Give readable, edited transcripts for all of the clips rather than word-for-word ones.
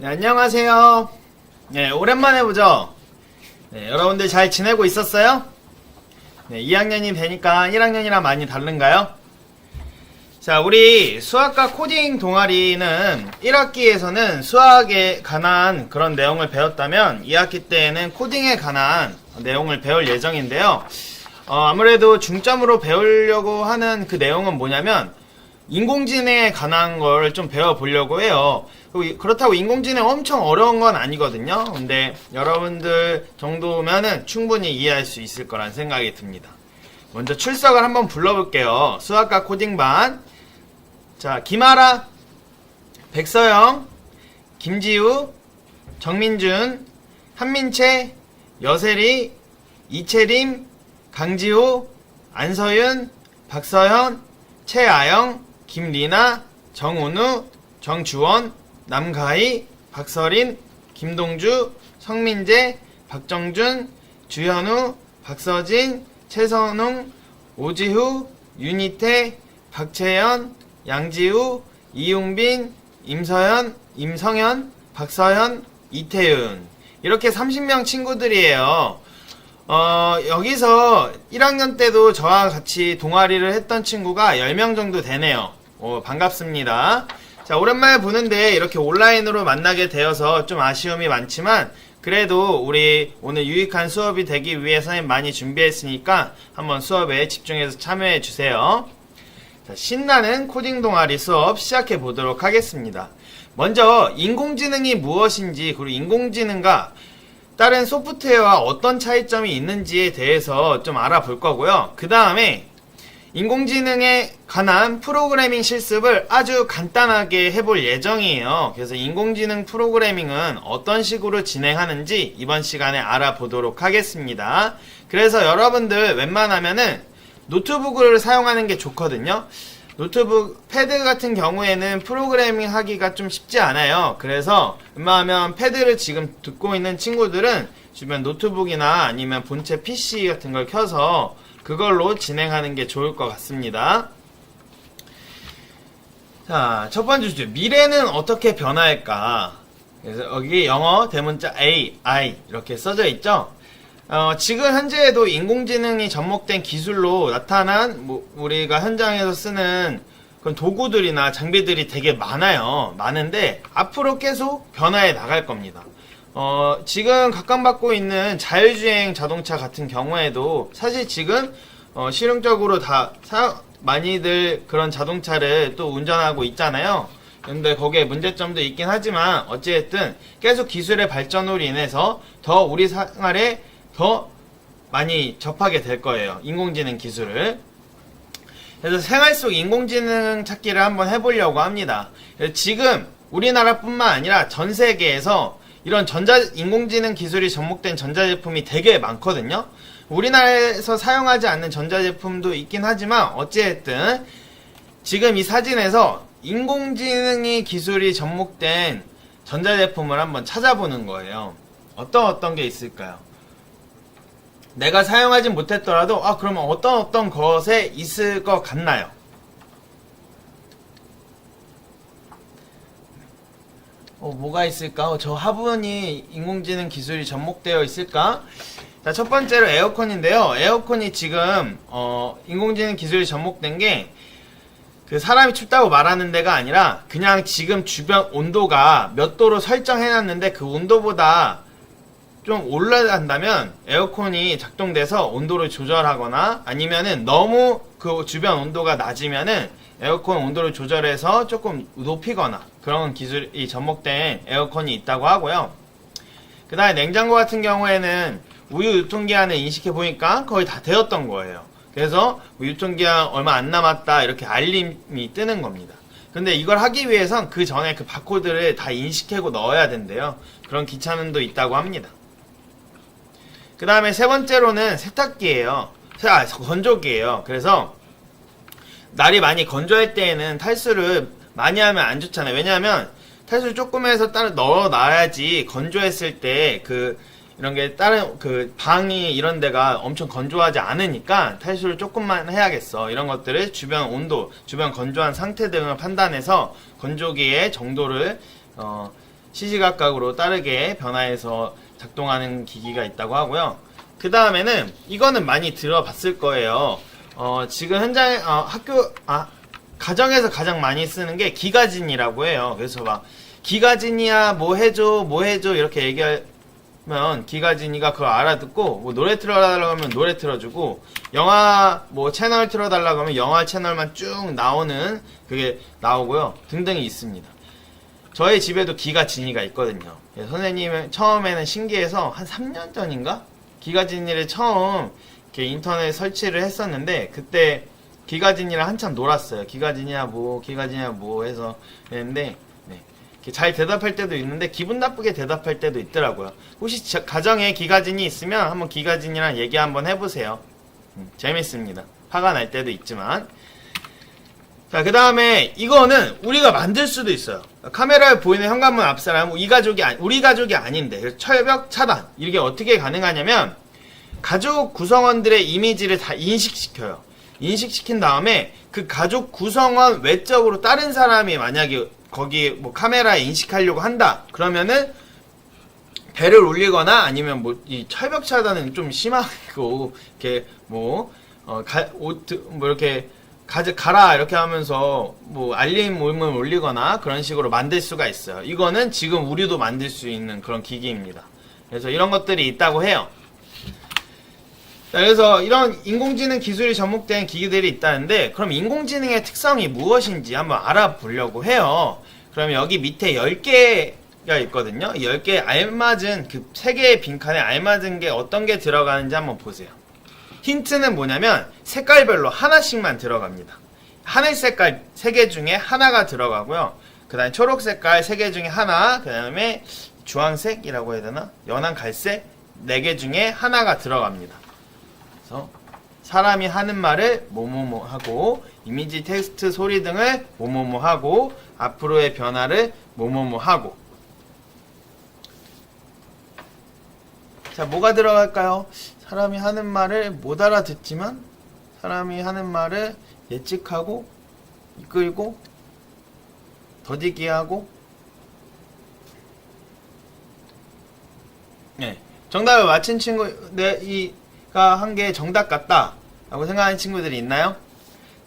네, 안녕하세요. 네, 오랜만에 보죠. 네, 여러분들 잘 지내고 있었어요? 네, 2학년이 되니까 1학년이랑 많이 다른가요? 자, 우리 수학과 코딩 동아리는 1학기에서는 수학에 관한 그런 내용을 배웠다면 2학기 때에는 코딩에 관한 내용을 배울 예정인데요. 아무래도 중점으로 배우려고 하는 그 내용은 뭐냐면 인공지능에 관한 걸 좀 배워보려고 해요. 그렇다고 인공지능 엄청 어려운 건 아니거든요. 근데 여러분들 정도면은 충분히 이해할 수 있을 거란 생각이 듭니다. 먼저 출석을 한번 불러볼게요. 수학과 코딩반. 자, 김아라, 백서영, 김지우, 정민준, 한민채, 여세리, 이채림, 강지호, 안서윤, 박서현, 최아영, 김리나, 정온우, 정주원, 남가희, 박서린, 김동주, 성민재, 박정준, 주현우, 박서진, 최선웅, 오지후, 윤희태, 박채연, 양지우, 이용빈, 임서현, 임성현, 박서현, 이태윤. 이렇게 30명 친구들이에요. 여기서 1학년 때도 저와 같이 동아리를 했던 친구가 10명 정도 되네요. 반갑습니다. 자, 오랜만에 보는데 이렇게 온라인으로 만나게 되어서 좀 아쉬움이 많지만 그래도 우리 오늘 유익한 수업이 되기 위해 선생님 많이 준비했으니까 한번 수업에 집중해서 참여해 주세요. 자, 신나는 코딩 동아리 수업 시작해 보도록 하겠습니다. 먼저 인공지능이 무엇인지, 그리고 인공지능과 다른 소프트웨어와 어떤 차이점이 있는지에 대해서 좀 알아볼 거고요. 그 다음에 인공지능에 관한 프로그래밍 실습을 아주 간단하게 해볼 예정이에요. 그래서 인공지능 프로그래밍은 어떤 식으로 진행하는지 이번 시간에 알아보도록 하겠습니다. 그래서 여러분들 웬만하면은 노트북을 사용하는 게 좋거든요. 노트북 패드 같은 경우에는 프로그래밍 하기가 좀 쉽지 않아요. 그래서 웬만하면 패드를 지금 듣고 있는 친구들은 주변 노트북이나 아니면 본체 PC 같은 걸 켜서 그걸로 진행하는 게 좋을 것 같습니다. 자, 첫 번째 주제. 미래는 어떻게 변화할까? 그래서 여기 영어 대문자 A, I 이렇게 써져 있죠? 지금 현재에도 인공지능이 접목된 기술로 나타난 우리가 현장에서 쓰는 그런 도구들이나 장비들이 되게 많아요. 많은데 앞으로 계속 변화해 나갈 겁니다. 지금 각광받고 있는 자율주행 자동차 같은 경우에도 사실 지금 실용적으로 다 많이들 그런 자동차를 또 운전하고 있잖아요. 근데 거기에 문제점도 있긴 하지만 어찌됐든 계속 기술의 발전으로 인해서 더 우리 생활에 더 많이 접하게 될 거예요. 인공지능 기술을. 그래서 생활 속 인공지능 찾기를 한번 해보려고 합니다. 지금 우리나라뿐만 아니라 전 세계에서 이런 인공지능 기술이 접목된 전자제품이 되게 많거든요. 우리나라에서 사용하지 않는 전자제품도 있긴 하지만 어찌됐든 지금 이 사진에서 인공지능이 기술이 접목된 전자제품을 한번 찾아보는 거예요. 어떤 게 있을까요? 내가 사용하진 못했더라도 그러면 어떤 것에 있을 것 같나요? 뭐가 있을까? 저 화분이 인공지능 기술이 접목되어 있을까? 자, 첫 번째로 에어컨인데요. 에어컨이 지금 인공지능 기술이 접목된 게 그 사람이 춥다고 말하는 데가 아니라 그냥 지금 주변 온도가 몇 도로 설정해놨는데 그 온도보다 좀 올라간다면 에어컨이 작동돼서 온도를 조절하거나 아니면은 너무 그 주변 온도가 낮으면은 에어컨 온도를 조절해서 조금 높이거나 그런 기술이 접목된 에어컨이 있다고 하고요. 그 다음에 냉장고 같은 경우에는 우유 유통기한을 인식해 보니까 거의 다 되었던 거예요. 그래서 유통기한 얼마 안 남았다 이렇게 알림이 뜨는 겁니다. 근데 이걸 하기 위해선 그 전에 그 바코드를 다 인식하고 넣어야 된대요. 그런 귀찮음도 있다고 합니다. 그 다음에 세 번째로는 세탁기예요. 건조기예요. 그래서 날이 많이 건조할 때에는 탈수를 많이 하면 안 좋잖아요. 왜냐하면 탈수를 조금 해서 따로 넣어놔야지 건조했을 때 이런 게 다른 방이 이런 데가 엄청 건조하지 않으니까 탈수를 조금만 해야겠어. 이런 것들을 주변 온도, 주변 건조한 상태 등을 판단해서 건조기의 정도를 시시각각으로 빠르게 변화해서 작동하는 기기가 있다고 하고요. 그 다음에는 이거는 많이 들어봤을 거예요. 지금 현장에 가정에서 가장 많이 쓰는 게 기가진이라고 해요. 그래서 막 기가진이야 뭐 해줘 이렇게 얘기하면 기가진이가 그걸 알아듣고 뭐 노래 틀어달라고 하면 노래 틀어주고 영화 뭐 채널 틀어달라고 하면 영화 채널만 쭉 나오는 그게 나오고요. 등등이 있습니다. 저희 집에도 기가진이가 있거든요. 선생님은 처음에는 신기해서 한 3년 전인가? 기가진이를 처음 이렇게 인터넷에 설치를 했었는데 그때 기가진이랑 한참 놀았어요. 기가진이야 뭐 해서 했는데 네. 잘 대답할 때도 있는데 기분 나쁘게 대답할 때도 있더라고요. 혹시 가정에 기가진이 있으면 한번 기가진이랑 얘기 한번 해보세요. 재밌습니다. 화가 날 때도 있지만. 자, 그 다음에 이거는 우리가 만들 수도 있어요. 카메라에 보이는 현관문 앞 사람은 우리 가족이 아닌데 철벽 차단 이게 어떻게 가능하냐면 가족 구성원들의 이미지를 다 인식시켜요. 인식시킨 다음에 그 가족 구성원 외적으로 다른 사람이 만약에 거기 뭐 카메라에 인식하려고 한다 그러면은 배를 올리거나 아니면 뭐 이 철벽 차단은 좀 심하고 이렇게 이렇게 가라 이렇게 하면서 뭐 알림을 올리거나 그런 식으로 만들 수가 있어요. 이거는 지금 우리도 만들 수 있는 그런 기기입니다. 그래서 이런 것들이 있다고 해요. 자, 그래서 이런 인공지능 기술이 접목된 기기들이 있다는데 그럼 인공지능의 특성이 무엇인지 한번 알아보려고 해요. 그럼 여기 밑에 10개가 있거든요. 10개에 알맞은 그 3개의 빈칸에 알맞은 게 어떤 게 들어가는지 한번 보세요. 힌트는 뭐냐면 색깔별로 하나씩만 들어갑니다. 하늘 색깔 3개 중에 하나가 들어가고요. 그 다음에 초록 색깔 3개 중에 하나, 그 다음에 주황색이라고 해야 되나? 연한 갈색 4개 중에 하나가 들어갑니다. 그래서 사람이 하는 말을 뭐뭐뭐 하고 이미지, 텍스트, 소리 등을 뭐뭐뭐 하고 앞으로의 변화를 뭐뭐뭐 하고. 자, 뭐가 들어갈까요? 사람이 하는 말을 못 알아듣지만 사람이 하는 말을 예측하고 이끌고 더디게 하고. 네, 정답을 맞힌 이가 한 게 정답 같다 라고 생각하는 친구들이 있나요?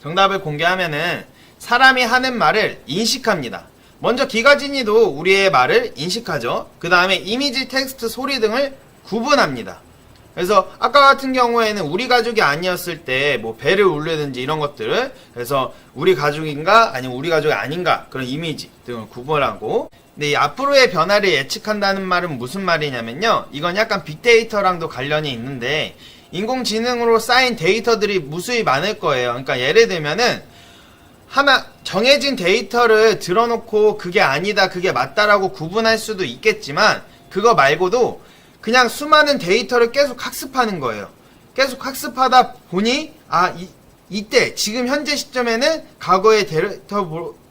정답을 공개하면은 사람이 하는 말을 인식합니다. 먼저 기가진이도 우리의 말을 인식하죠. 그 다음에 이미지, 텍스트, 소리 등을 구분합니다. 그래서 아까 같은 경우에는 우리 가족이 아니었을 때 뭐 배를 울리든지 이런 것들을 그래서 우리 가족인가 아니면 우리 가족이 아닌가 그런 이미지 등을 구분하고. 근데 이 앞으로의 변화를 예측한다는 말은 무슨 말이냐면요, 이건 약간 빅데이터랑도 관련이 있는데 인공지능으로 쌓인 데이터들이 무수히 많을 거예요. 그러니까 예를 들면은 하나 정해진 데이터를 들어놓고 그게 아니다 그게 맞다라고 구분할 수도 있겠지만 그거 말고도 그냥 수많은 데이터를 계속 학습하는 거예요. 계속 학습하다 보니 이때 지금 현재 시점에는 과거의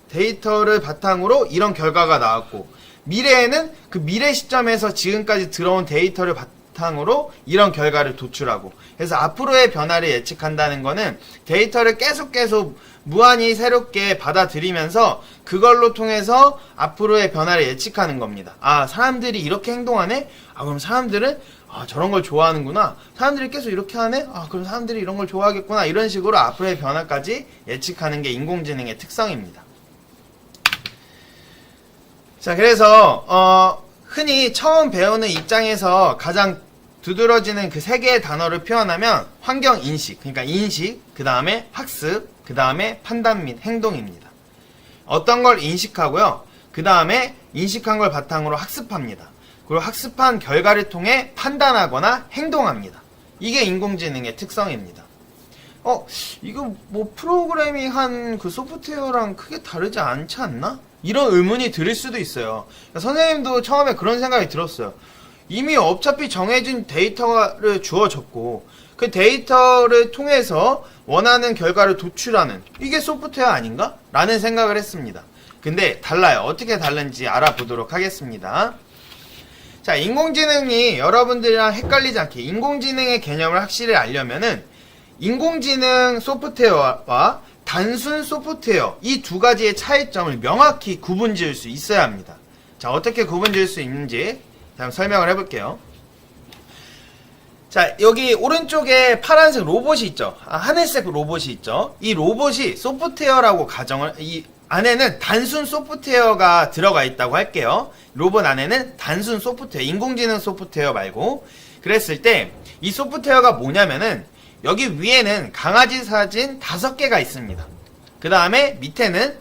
데이터를 바탕으로 이런 결과가 나왔고 미래에는 그 미래 시점에서 지금까지 들어온 데이터를 바탕으로 이런 결과를 도출하고. 그래서 앞으로의 변화를 예측한다는 거는 데이터를 계속 무한히 새롭게 받아들이면서 그걸로 통해서 앞으로의 변화를 예측하는 겁니다. 사람들이 이렇게 행동하네? 그럼 사람들은 저런 걸 좋아하는구나. 사람들이 계속 이렇게 하네? 그럼 사람들이 이런 걸 좋아하겠구나. 이런 식으로 앞으로의 변화까지 예측하는 게 인공지능의 특성입니다. 자, 그래서 흔히 처음 배우는 입장에서 가장 두드러지는 그 3개의 단어를 표현하면 환경인식, 그러니까 인식, 그 다음에 학습, 그 다음에 판단 및 행동입니다. 어떤 걸 인식하고요, 그 다음에 인식한 걸 바탕으로 학습합니다. 그리고 학습한 결과를 통해 판단하거나 행동합니다. 이게 인공지능의 특성입니다. 이거 뭐 프로그래밍한 그 소프트웨어랑 크게 다르지 않지 않나? 이런 의문이 들을 수도 있어요. 선생님도 처음에 그런 생각이 들었어요. 이미 어차피 정해진 데이터를 주어졌고 그 데이터를 통해서 원하는 결과를 도출하는 이게 소프트웨어 아닌가? 라는 생각을 했습니다. 근데 달라요. 어떻게 다른지 알아보도록 하겠습니다. 자, 인공지능이 여러분들이랑 헷갈리지 않게 인공지능의 개념을 확실히 알려면은 인공지능 소프트웨어와 단순 소프트웨어 이 두 가지의 차이점을 명확히 구분 지을 수 있어야 합니다. 자, 어떻게 구분 지을 수 있는지 한번 설명을 해볼게요. 자, 여기 오른쪽에 파란색 로봇이 있죠. 하늘색 로봇이 있죠. 이 로봇이 소프트웨어라고 이 안에는 단순 소프트웨어가 들어가 있다고 할게요. 로봇 안에는 단순 소프트웨어, 인공지능 소프트웨어 말고. 그랬을 때 이 소프트웨어가 뭐냐면은 여기 위에는 강아지 사진 5개가 있습니다. 그 다음에 밑에는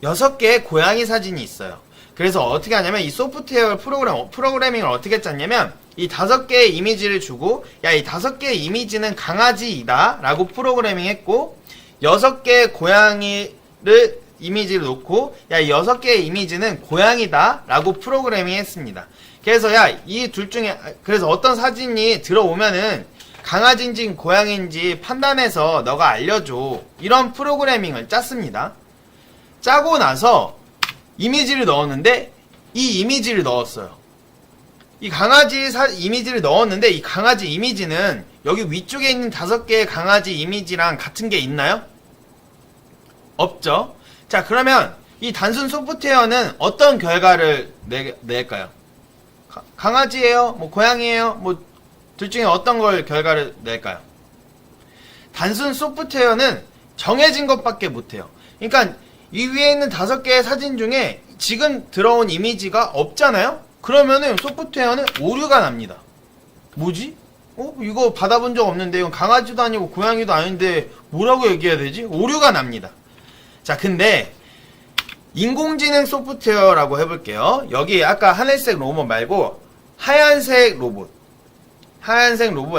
6개의 고양이 사진이 있어요. 그래서 어떻게 하냐면 이 소프트웨어 프로그래밍을 어떻게 짰냐면 이 5개의 이미지를 주고, 야, 이 5개의 이미지는 강아지이다 라고 프로그래밍 했고, 6개의 고양이를 이미지를 놓고, 야, 이 6개의 이미지는 고양이다 라고 프로그래밍 했습니다. 그래서 야, 이 둘 중에, 그래서 어떤 사진이 들어오면은 강아지인지 고양이인지 판단해서 너가 알려줘. 이런 프로그래밍을 짰습니다. 짜고 나서 이미지를 넣었는데, 이 이미지를 넣었어요. 이 강아지 이미지를 넣었는데, 이 강아지 이미지는 여기 위쪽에 있는 5개의 강아지 이미지랑 같은 게 있나요? 없죠. 자, 그러면 이 단순 소프트웨어는 어떤 결과를 낼까요? 강아지예요? 뭐 고양이예요? 뭐 둘 중에 어떤 걸 결과를 낼까요? 단순 소프트웨어는 정해진 것밖에 못해요. 그러니까 이 위에 있는 5개의 사진 중에 지금 들어온 이미지가 없잖아요? 그러면은 소프트웨어는 오류가 납니다. 뭐지? 이거 받아본 적 없는데, 이건 강아지도 아니고 고양이도 아닌데 뭐라고 얘기해야 되지? 오류가 납니다. 자, 근데 인공지능 소프트웨어라고 해볼게요. 여기 아까 하늘색 로봇 말고 하얀색 로봇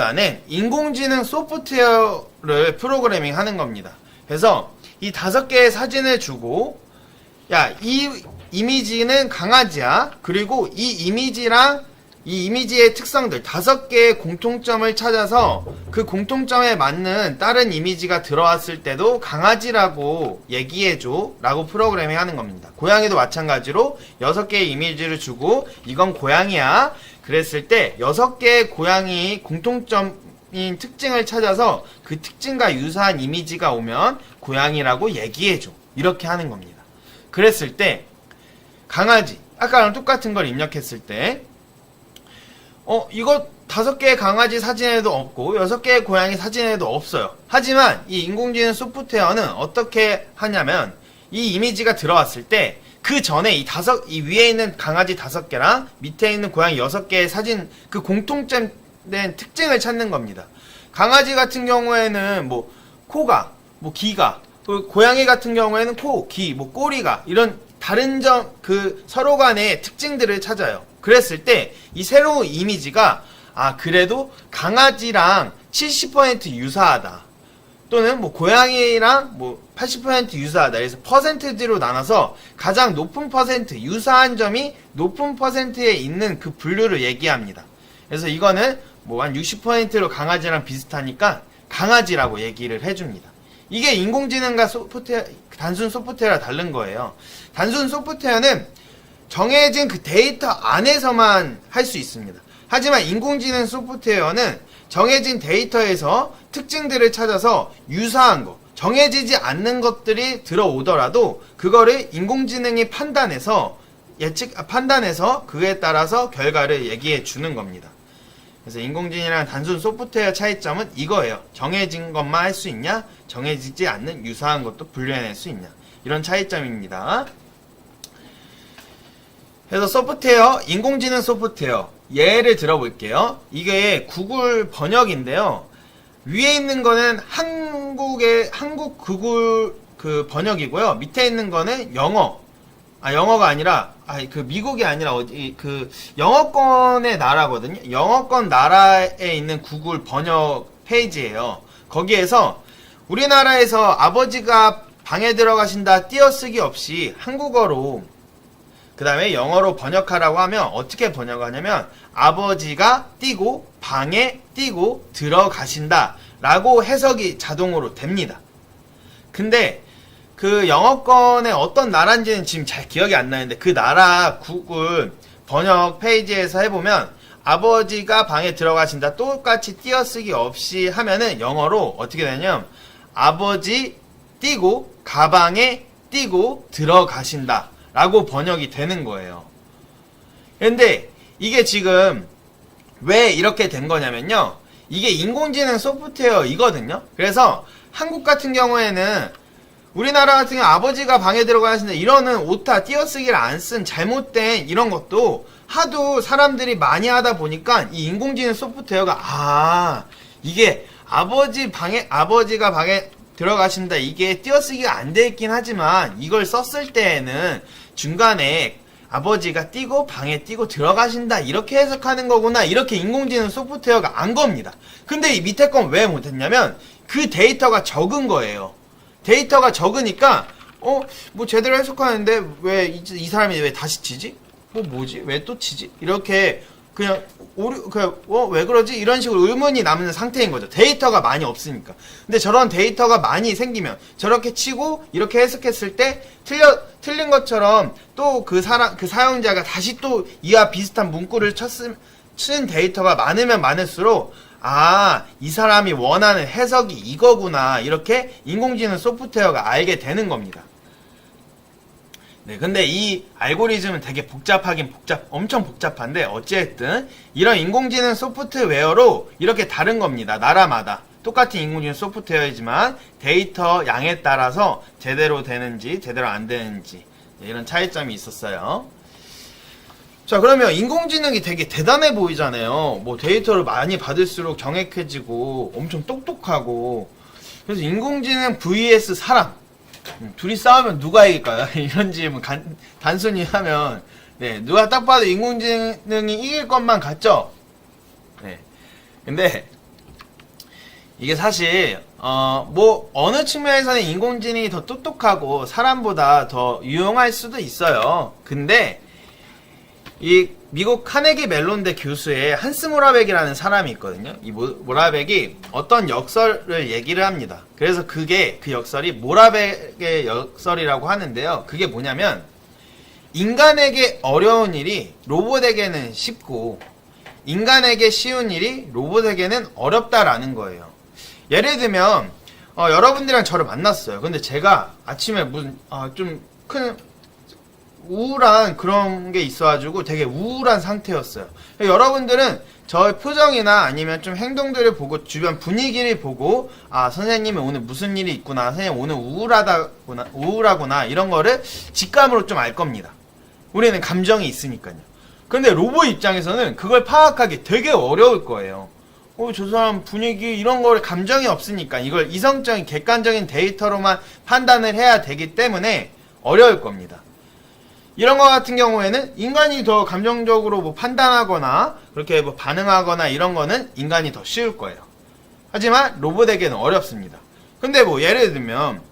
안에 인공지능 소프트웨어를 프로그래밍 하는 겁니다. 그래서 이 5개의 사진을 주고, 야, 이 이미지는 강아지야. 그리고 이 이미지랑 이 이미지의 특성들 5개의 공통점을 찾아서 그 공통점에 맞는 다른 이미지가 들어왔을 때도 강아지라고 얘기해줘 라고 프로그래밍 하는 겁니다. 고양이도 마찬가지로 6개의 이미지를 주고 이건 고양이야. 그랬을 때 6개의 고양이 공통점인 특징을 찾아서 그 특징과 유사한 이미지가 오면 고양이라고 얘기해줘. 이렇게 하는 겁니다. 그랬을 때 강아지, 아까랑 똑같은 걸 입력했을 때 이거 5개의 강아지 사진에도 없고 6개의 고양이 사진에도 없어요. 하지만 이 인공지능 소프트웨어는 어떻게 하냐면 이 이미지가 들어왔을 때 그 전에 이 위에 있는 강아지 5개랑 밑에 있는 고양이 6개의 사진 그 공통점된 특징을 찾는 겁니다. 강아지 같은 경우에는 뭐 코가, 뭐 귀가, 고양이 같은 경우에는 코, 귀, 뭐 꼬리가 이런 다른 서로 간의 특징들을 찾아요. 그랬을 때 이 새로운 이미지가 그래도 강아지랑 70% 유사하다. 또는 뭐 고양이랑 뭐 80% 유사하다. 그래서 퍼센트지로 나눠서 가장 높은 퍼센트, 유사한 점이 높은 퍼센트에 있는 그 분류를 얘기합니다. 그래서 이거는 뭐 한 60%로 강아지랑 비슷하니까 강아지라고 얘기를 해줍니다. 이게 인공지능과 단순 소프트웨어랑 다른 거예요. 단순 소프트웨어는 정해진 그 데이터 안에서만 할 수 있습니다. 하지만 인공지능 소프트웨어는 정해진 데이터에서 특징들을 찾아서 유사한 거, 정해지지 않는 것들이 들어오더라도 그거를 인공지능이 판단해서 그에 따라서 결과를 얘기해 주는 겁니다. 그래서 인공지능이랑 단순 소프트웨어 차이점은 이거예요. 정해진 것만 할 수 있냐, 정해지지 않는 유사한 것도 분류해낼 수 있냐, 이런 차이점입니다. 그래서 소프트웨어, 인공지능 소프트웨어 예를 들어볼게요. 이게 구글 번역인데요. 위에 있는 거는 한국 구글 그 번역이고요. 밑에 있는 거는 영어가 아니라 그 미국이 아니라 그 영어권의 나라거든요. 영어권 나라에 있는 구글 번역 페이지예요. 거기에서 우리나라에서 아버지가 방에 들어가신다 띄어쓰기 없이 한국어로 그 다음에 영어로 번역하라고 하면 어떻게 번역하냐면 아버지가 뛰고 방에 뛰고 들어가신다 라고 해석이 자동으로 됩니다. 근데 그 영어권의 어떤 나라인지는 지금 잘 기억이 안 나는데 그 나라 구글 번역 페이지에서 해보면 아버지가 방에 들어가신다 똑같이 띄어쓰기 없이 하면은 영어로 어떻게 되냐면 아버지 뛰고 가방에 뛰고 들어가신다 라고 번역이 되는 거예요. 근데 이게 지금 왜 이렇게 된 거냐면요. 이게 인공지능 소프트웨어이거든요. 그래서 한국 같은 경우에는 우리나라 같은 경우 아버지가 방에 들어가시는데 이러는 오타 띄어쓰기를 안 쓴 잘못된 이런 것도 하도 사람들이 많이 하다 보니까 이 인공지능 소프트웨어가 이게 아버지가 방에 들어가신다 이게 띄어쓰기가 안 돼 있긴 하지만 이걸 썼을 때에는 중간에 아버지가 뛰고 방에 뛰고 들어가신다 이렇게 해석하는 거구나 이렇게 인공지능 소프트웨어가 안 겁니다. 근데 이 밑에 건 왜 못했냐면 그 데이터가 적은 거예요. 데이터가 적으니까 뭐 제대로 해석하는데 왜 이 사람이 왜 다시 치지? 뭐지? 왜 또 치지? 이렇게 그냥 왜 그러지? 이런 식으로 의문이 남는 상태인 거죠. 데이터가 많이 없으니까. 근데 저런 데이터가 많이 생기면 저렇게 치고 이렇게 해석했을 때 틀린 것처럼 또 그 사용자가 다시 또 이와 비슷한 문구를 친 데이터가 많으면 많을수록 이 사람이 원하는 해석이 이거구나 이렇게 인공지능 소프트웨어가 알게 되는 겁니다. 네, 근데 이 알고리즘은 되게 엄청 복잡한데, 어찌됐든, 이런 인공지능 소프트웨어로 이렇게 다른 겁니다. 나라마다. 똑같은 인공지능 소프트웨어이지만, 데이터 양에 따라서 제대로 되는지, 제대로 안 되는지, 이런 차이점이 있었어요. 자, 그러면 인공지능이 되게 대단해 보이잖아요. 뭐 데이터를 많이 받을수록 정확해지고, 엄청 똑똑하고, 그래서 인공지능 vs 사람. 둘이 싸우면 누가 이길까요? 이런 질문 단순히 하면 누가 딱 봐도 인공지능이 이길 것만 같죠? 네. 근데 이게 사실 뭐 어느 측면에서는 인공지능이 더 똑똑하고 사람보다 더 유용할 수도 있어요. 근데 이 미국 카네기 멜론대 교수의 한스 모라벡이라는 사람이 있거든요. 이 모라벡이 어떤 역설을 얘기를 합니다. 그래서 그 역설이 모라벡의 역설이라고 하는데요. 그게 뭐냐면 인간에게 어려운 일이 로봇에게는 쉽고 인간에게 쉬운 일이 로봇에게는 어렵다라는 거예요. 예를 들면 여러분들이랑 저를 만났어요. 근데 제가 아침에 무슨 좀 큰 우울한 그런 게 있어가지고 되게 우울한 상태였어요. 여러분들은 저의 표정이나 아니면 좀 행동들을 보고 주변 분위기를 보고 선생님이 오늘 무슨 일이 있구나, 선생님 오늘 우울하구나 이런 거를 직감으로 좀 알 겁니다. 우리는 감정이 있으니까요. 근데 로봇 입장에서는 그걸 파악하기 되게 어려울 거예요. 저 사람 분위기 이런 거를 감정이 없으니까 이걸 이성적인 객관적인 데이터로만 판단을 해야 되기 때문에 어려울 겁니다. 이런 거 같은 경우에는 인간이 더 감정적으로 뭐 판단하거나 그렇게 뭐 반응하거나 이런 거는 인간이 더 쉬울 거예요. 하지만 로봇에게는 어렵습니다. 근데 뭐 예를 들면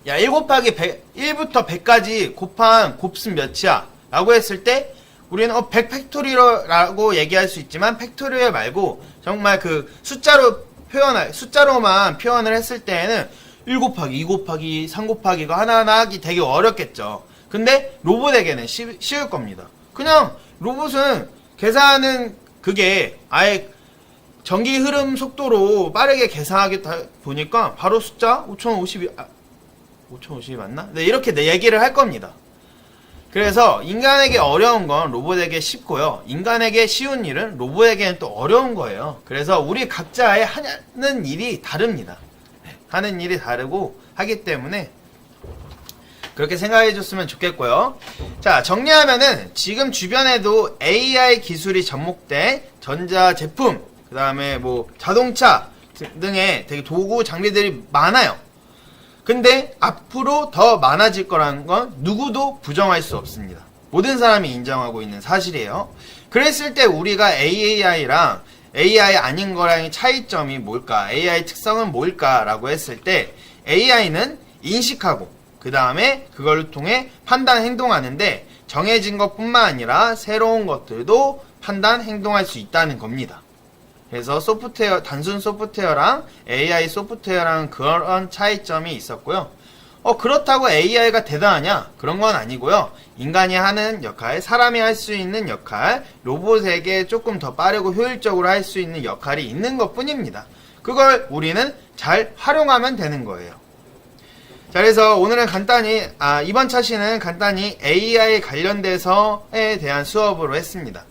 1 곱하기 1부터 100까지 곱셈 몇이야? 라고 했을 때 우리는 100 팩토리얼이라고 얘기할 수 있지만 팩토리얼 말고 정말 그 숫자로만 표현을 했을 때에는 1 곱하기 2 곱하기 3 곱하기가 하나하나 하기 되게 어렵겠죠. 근데 로봇에게는 쉬울 겁니다. 그냥 로봇은 계산하는 그게 아예 전기 흐름 속도로 빠르게 계산하겠다 보니까 바로 숫자 5050이 맞나? 네, 이렇게 얘기를 할 겁니다. 그래서 인간에게 어려운 건 로봇에게 쉽고요. 인간에게 쉬운 일은 로봇에게는 또 어려운 거예요. 그래서 우리 각자의 하는 일이 다릅니다. 하는 일이 다르고 하기 때문에 그렇게 생각해 줬으면 좋겠고요. 자, 정리하면은 지금 주변에도 AI 기술이 접목된 전자제품, 그 다음에 뭐 자동차 등의 되게 도구 장비들이 많아요. 근데 앞으로 더 많아질 거라는 건 누구도 부정할 수 없습니다. 모든 사람이 인정하고 있는 사실이에요. 그랬을 때 우리가 AI랑 AI 아닌 거랑의 차이점이 뭘까? AI 특성은 뭘까? 라고 했을 때 AI는 인식하고 그 다음에 그걸 통해 판단 행동하는데 정해진 것뿐만 아니라 새로운 것들도 판단 행동할 수 있다는 겁니다. 그래서 단순 소프트웨어랑 AI 소프트웨어랑 그런 차이점이 있었고요. 그렇다고 AI가 대단하냐? 그런 건 아니고요. 인간이 하는 역할, 사람이 할 수 있는 역할, 로봇에게 조금 더 빠르고 효율적으로 할 수 있는 역할이 있는 것 뿐입니다. 그걸 우리는 잘 활용하면 되는 거예요. 자, 그래서 오늘은 간단히, 이번 차시는 간단히 AI 관련돼서에 대한 수업으로 했습니다.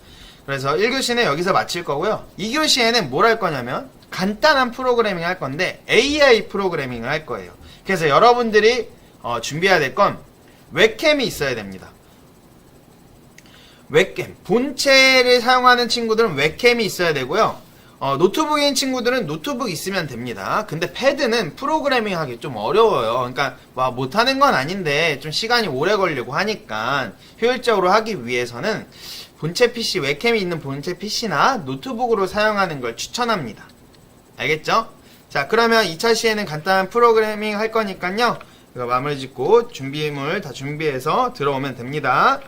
그래서 1교시는 여기서 마칠 거고요. 2교시에는 뭘 할 거냐면, 간단한 프로그래밍 할 건데, AI 프로그래밍을 할 거예요. 그래서 여러분들이, 준비해야 될 건, 웹캠이 있어야 됩니다. 웹캠. 본체를 사용하는 친구들은 웹캠이 있어야 되고요. 노트북인 친구들은 노트북 있으면 됩니다. 근데 패드는 프로그래밍 하기 좀 어려워요. 그러니까 못하는 건 아닌데 좀 시간이 오래 걸리고 하니까 효율적으로 하기 위해서는 본체 PC, 웹캠이 있는 본체 PC나 노트북으로 사용하는 걸 추천합니다. 알겠죠? 자, 그러면 2차 시에는 간단한 프로그래밍 할 거니까요. 이거 마무리 짓고 준비물 다 준비해서 들어오면 됩니다.